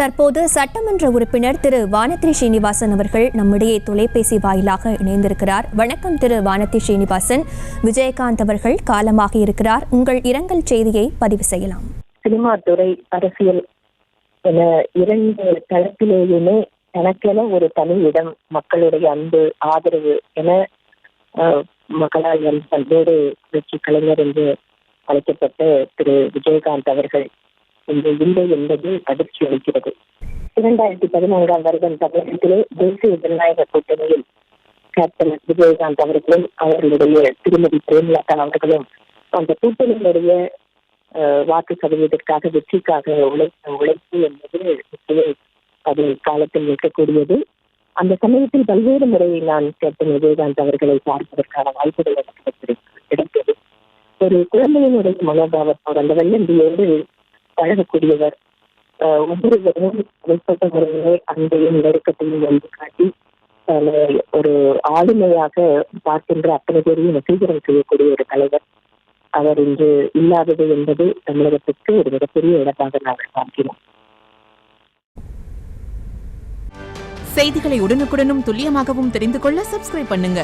தற்போது சட்டமன்ற உறுப்பினர் திரு வானதி ஸ்ரீனிவாசன் அவர்கள் நம்மிடையே தொலைபேசி வாயிலாக இணைந்திருக்கிறார். வணக்கம் திரு வானதி ஸ்ரீனிவாசன். விஜயகாந்த் அவர்கள் காலமாக இருக்கிறார். உங்கள் இரங்கல் செய்தியை பதிவு செய்யலாம். சினிமா துறை, அரசியல் என இரண்டு தளத்திலேயுமே தனக்கென ஒரு தனி இடம், மக்களுடைய அன்பு, ஆதரவு என மக்களால் பல்வேறு புரட்சி கலைஞர் என்று அழைக்கப்பட்ட திரு விஜயகாந்த் அவர்கள் இன்று இல்லை என்பது அதிர்ச்சி அளிக்கிறது. 2014 வருடம் தமிழகத்திலே தேசிய ஜனநாயக கூட்டணியில் கேப்டன் விஜயகாந்த் அவர்களும் அவர்களுடைய திருமதி பிரேமலதா அவர்களும் அந்த கூட்டணியினுடைய வாக்கு சதவீதத்திற்காக, வெற்றிக்காக உழைப்பு என்பது அது காலத்தில் நிற்கக்கூடியது. அந்த சமயத்தில் பல்வேறு முறை நான் கேப்டன் விஜயகாந்த் அவர்களை பார்ப்பதற்கான வாய்ப்புகள் எனக்கு கிடைத்தது. ஒரு குழந்தையினுடைய மனோபாவத்தோடு அந்த வெள்ளந்தியோடு பழகக்கூடியவர், ஒவ்வொருவரும் தனிப்பட்ட முறையிலே அன்பையும் நெருக்கத்தையும் வந்து காட்டி ஒரு ஆளுமையாக பார்க்கின்ற அத்தனை பேரையும் வசீகரம் செய்யக்கூடிய ஒரு தலைவர். அவர் இன்று இல்லாதது என்பது தமிழகத்திற்கு ஒரு மிகப்பெரிய இழப்பாக நாங்கள் பார்க்கிறோம். செய்திகளை உடனுக்குடனும் துல்லியமாகவும் தெரிந்து கொள்ள சப்ஸ்கிரைப் பண்ணுங்க.